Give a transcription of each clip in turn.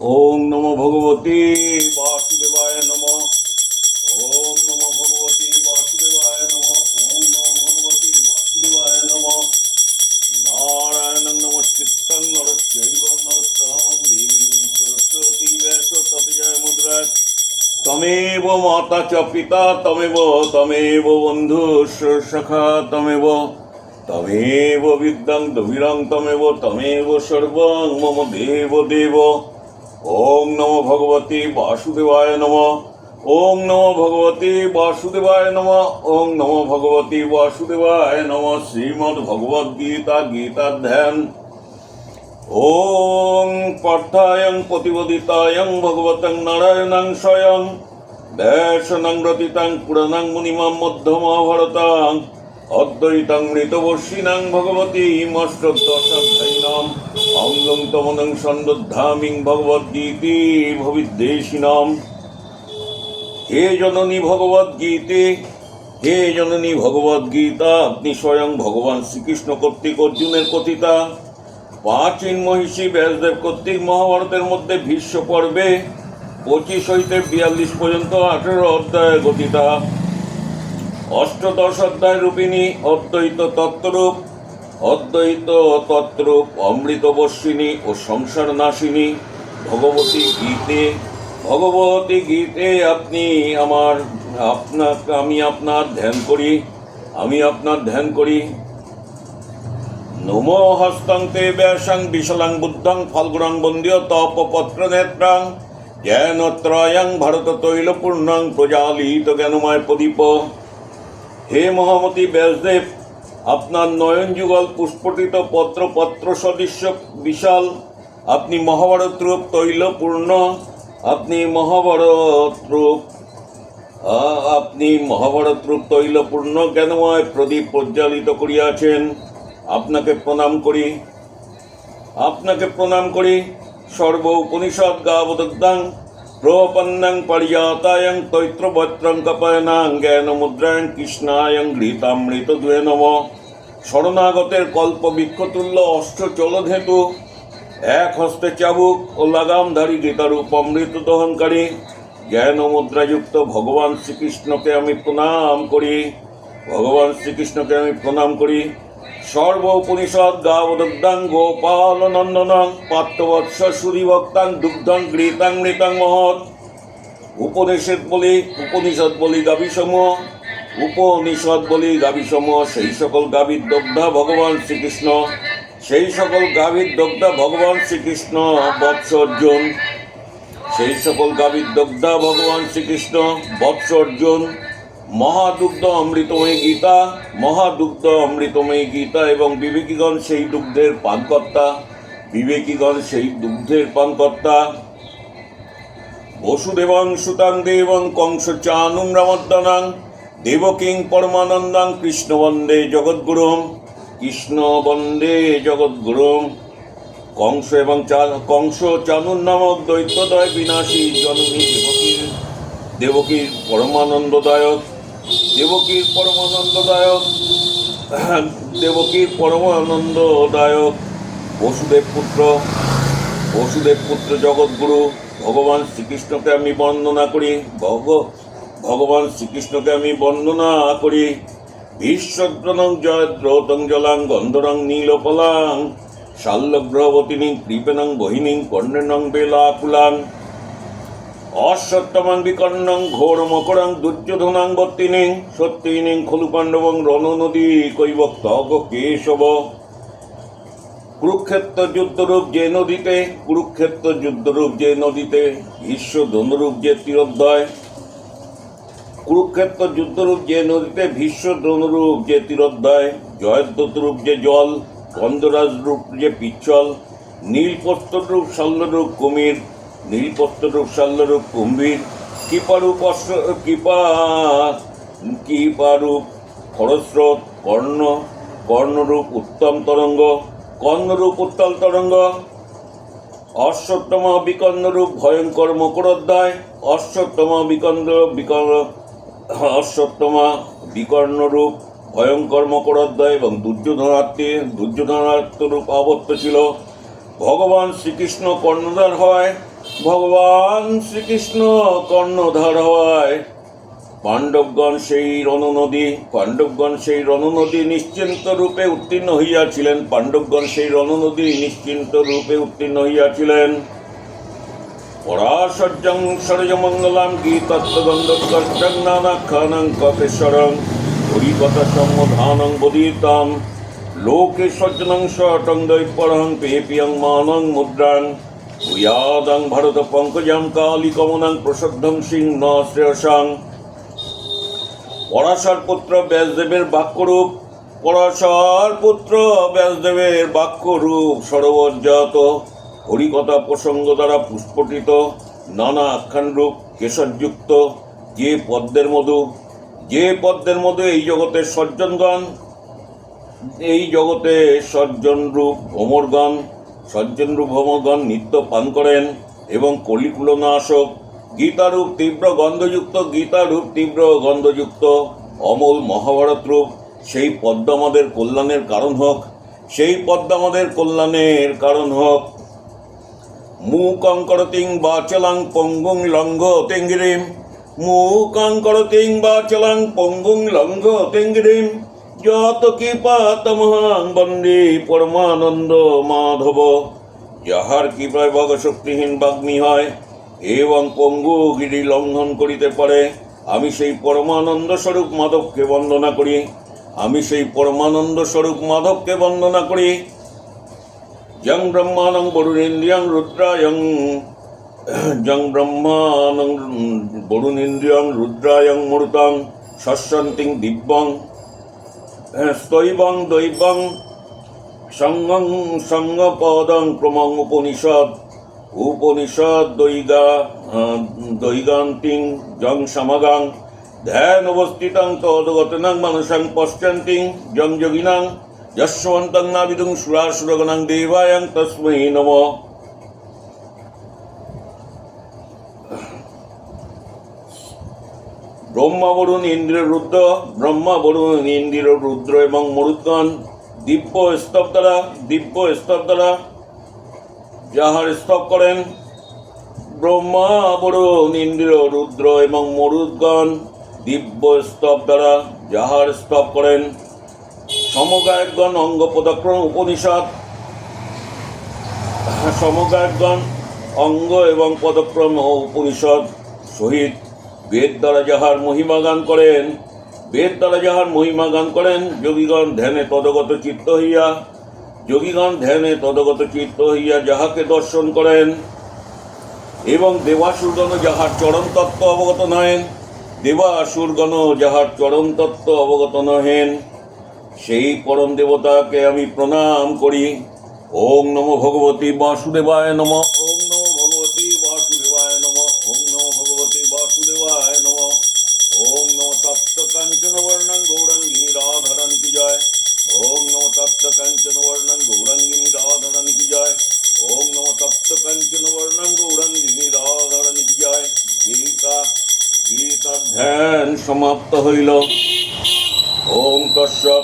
ওং নমো ভগবতে বাসুদেবায় নমঃ। ওং নমো ভগবতে বাসুদেবায় নমঃ। ওং নমো ভগবতে বাসুদেবায় নমঃ। নারায়ণং নমস্কৃত্যং নরচৈব নরোত্তমং দেবীং সরস্বতী ব্যাসো ততো জয়মুদ্রাৎ। তমেব মাতা চ পিতা তমেব বন্ধু সখা তমেব বিদ্যাং দবিরং তমেব সর্বং মম দেব দেব। ওং নমো ভগবতে বাসুদেবায় নমঃ। ওং নমো ভগবতে বাসুদেবায় নমঃ। ওং নমো ভগবতে বাসুদেবায় নমঃ। শ্রীমদ্ ভগবদ গীতা গীতাধ্যান। ওং পার্থায়ং প্রতিবোদিতায়ং ভগবতং নারায়ণং স্বয়ং ব্যাসনং রতিতাং পুরাণং মুনিমাম মধ্যমহাভারতাং অদ্বৈতং মৃতবর্ষিণাং ভগবতীমষ্টদশাধ্যায়িনাম অঙ্গং তমনং সন্দধামিং ভগবদ্গীতি ভবিদ্বেষিণাম। হে জননী ভগবদ্গীতে, হে জননী ভগবদ্গীতা, আপনি স্বয়ং ভগবান শ্রীকৃষ্ণ কর্তৃক অর্জুনের কথিতা, প্রাচীন মহিষী ব্যাসদেব কর্তৃক মহাভারতের মধ্যে ভীষ্ম পর্বে 25 হইতে 42 পর্যন্ত 18 অধ্যায় গঠিতা অষ্টদশ অধ্যায় রূপিণী অদ্বৈত তত্ত্বরূপ অমৃতবর্ষিণী ও সংসার নাশিনী ভগবতী গীতে আমি আপনার ধ্যান করি। নমো হস্তং তে ব্যাসং বিশালাং বুদ্ধং ফাল্গুণং বন্দ্য তপপত্র নেত্রাং জ্ঞানত্রয়ং ভারত তৈলপূর্ণং প্রজালিত জ্ঞানময় প্রদীপ। হে মহামতি ব্যাসদেব, আপনার নয়ন যুগল পুষ্পটিত পত্র সদৃশ্য বিশাল, আপনি মহাভারত রূপ তৈলপূর্ণ, আপনি মহাভারত রূপ তৈলপূর্ণ জ্ঞানময় প্রদীপ প্রজ্বালিত করিয়াছেন। আপনাকে প্রণাম করি। সর্ব উপনিষদ গাবদগ্ধাং প্রপন্নাং পারিজাতায়ং তৈত্রবত্রং কপায়নাং জ্ঞানমুদ্রায়ং কৃষ্ণায়ং ঘৃতামৃত দুয়ে নমঃ। শরণাগতের কল্পবৃক্ষতুল্য অষ্টচলধেতু, এক হস্তে চাবুক ও লাগামধারী গীতারূপ অমৃত দহনকারী জ্ঞানমুদ্রাযুক্ত ভগবান শ্রীকৃষ্ণকে আমি প্রণাম করি। সর্ব উপনিষদ গাবদগ্ধাং গোপাল নন্দনং পার্থবৎস সুরিভক্তাং দুগ্ধং ঘৃতামৃতাং মহৎ। উপনিষদ বলি গাভীসমূহ, সেই সকল গাভীর দগ্ধা ভগবান শ্রীকৃষ্ণ বৎস অর্জুন। মহাদুগ্ধ অমৃতময়ী গীতা এবং বিবেকীগণ সেই দুগ্ধের পানকর্তা। বসুদেবং সুতাং দেবং কংস চানুং রামদ্দানাং দেবকিং পরমানন্দাং কৃষ্ণ বন্দে জগদ্গুরুম। কংস চানুর নামক দৈত্যদয় বিনাশী জননী দেবকীর পরমানন্দদায়ক বসুদেব পুত্র জগৎগুরু ভগবান শ্রীকৃষ্ণকে আমি বন্দনা করি। ভীষ্মদ্রনং জয়দ্রৌতং জলাং গন্ধরং নীলপলাং শাল্যগ্রহবতিনীং কৃপেণং বহিনীং কর্ণেনং বেলাকুলাং অশ্বত্থমাং বিকর্ণং ঘোর মকরং দুর্যোধনাং বত্তিনীং সত্যিনীং খলু পাণ্ডবং রণনদী কৈবক্ত কেশব। কুরুক্ষেত্র যুদ্ধরূপ যে নদীতে ভীষ্ম ধনুরূপ যে তীরোদ্দয় জয়দ্রথরূপ যে জল, গন্ধরাজ রূপ যে পিচ্ছল, নীলপত্ররূপ শাল্যরূপ কুম্ভীর, কৃপারূপ খরস্রোত, কর্ণরূপ উত্তল তরঙ্গ, অশ্বত্থমা বিকর্ণরূপ ভয়ঙ্কর মকরোদ্দয়, এবং দুর্যোধনাত্মরূপ আবর্ত ছিল। ভগবান শ্রীকৃষ্ণ কর্ণধার হয় ভগবান শ্রীকৃষ্ণ কর্ণধার হওয়ায় পাণ্ডবগণ সেই রণনদী নিশ্চিন্ত রূপে উত্তীর্ণ হইয়াছিলেন। পরাশর্যং সরজমঙ্গলাম গীতত্ত্বগন্ধর্কর্ষং নানাখ্যানং ককেশ্বরং হরিকথা সম্মধানং বোধিতাম লোকে সজ্জনং শটং দৈপরং পেপিয়ং মানং মুদ্রাং ভূয়াদং ভারত পঙ্কজং কালিকমনং প্রসদ্ধং সিংহ শ্রেয়সাং। পরাশর পুত্র ব্যাসদেবের বাক্যরূপ সরোবরজাত হরিকথা প্রসঙ্গ দ্বারা পুষ্পটিত নানা আখ্যানরূপ কেশরযুক্ত যে পদ্মের মধু এই জগতের সজ্জনরূপ ভ্রমরগণ নিত্য পান করেন এবং কলিকুলনাশক গীতারূপ তীব্র গন্ধযুক্ত অমল মহাভারত রূপ সেই পদ্ম আমাদের কল্যাণের কারণ হোক। মূকং করতিং বাচলাং পঙ্গুং লঙ্ঘতেঙ্গিরিম যত কৃপাতমহাং বন্দে পরমানন্দ মাধব। যাহার কৃপায় ভগশক্তিহীন বাগ্মী হয় এবং পঙ্গু গিরি লঙ্ঘন করিতে পারে, আমি সেই পরমানন্দ স্বরূপ মাধবকে বন্দনা করি। যং ব্রহ্মাণং বরুণেন্দ্রিয়ং রুদ্রায়ং মরুতং শস্যন্তিং দিব্যং স্তৈবং দৈবং সঙ্গপদং ক্রমং উপনিষদ দৈগান্তিং জং সমাগাং ধ্যান অবস্থিতং তদগতনং মানসং পশ্যন্তিং জং যোগিনাং যস্বন্তং নাবিদুং সুরাসুরগণং দেবায়ং তস্मै নমঃ। ব্রহ্মা বরুণ ইন্দ্র রুদ্র এবং মরুদ্গণ দিব্য স্তব দ্বারা যাহার স্তব করেন। ব্রহ্মা বরুণ ইন্দ্র রুদ্র এবং মরুদ্গণ দিব্য স্তব দ্বারা যাহার স্তব করেন। সমগায়কগণ অঙ্গ এবং পদক্রম ও উপনিষদ সহিত বেদ দ্বারা যাহার মহিমা গান করেন। যোগীগণ ধ্যানে তদগত চিত্ত হইয়া যাহাকে দর্শন করেন এবং দেবাসুরগণ যাহার চরম তত্ত্ব অবগত নহেন, সেই পরম দেবতাকে আমি প্রণাম করি। ওং নমো ভগবতী বাসুদেবায় নমঃ। ওং নমো ভগবতী বাসুদেবায় নমঃ। ওং নমো ভগবতী বাসুদেবায় নমঃ। ওং নমো তপ্ত কাঞ্চন বর্ণং গৌরাঙ্গিনী রাধারানী কি জয়। ওং নমো তপ্ত কাঞ্চন বর্ণং গৌরাঙ্গিনী রাধারানী কি জয়। ওং নমো তপ্ত কাঞ্চন বর্ণং গৌরাঙ্গিনী রাধারানী কি জয়। গীতা ধ্যান সমাপ্ত হইল। ওং তৎসৎ।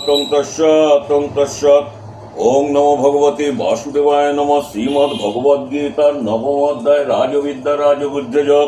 ওং নমো ভগবতে বাসুদেবায় নমঃ। শ্রীমদ্ ভগবদ্গীতার নবম অধ্যায় রাজবিদ্যা রাজগুহ্যযোগ।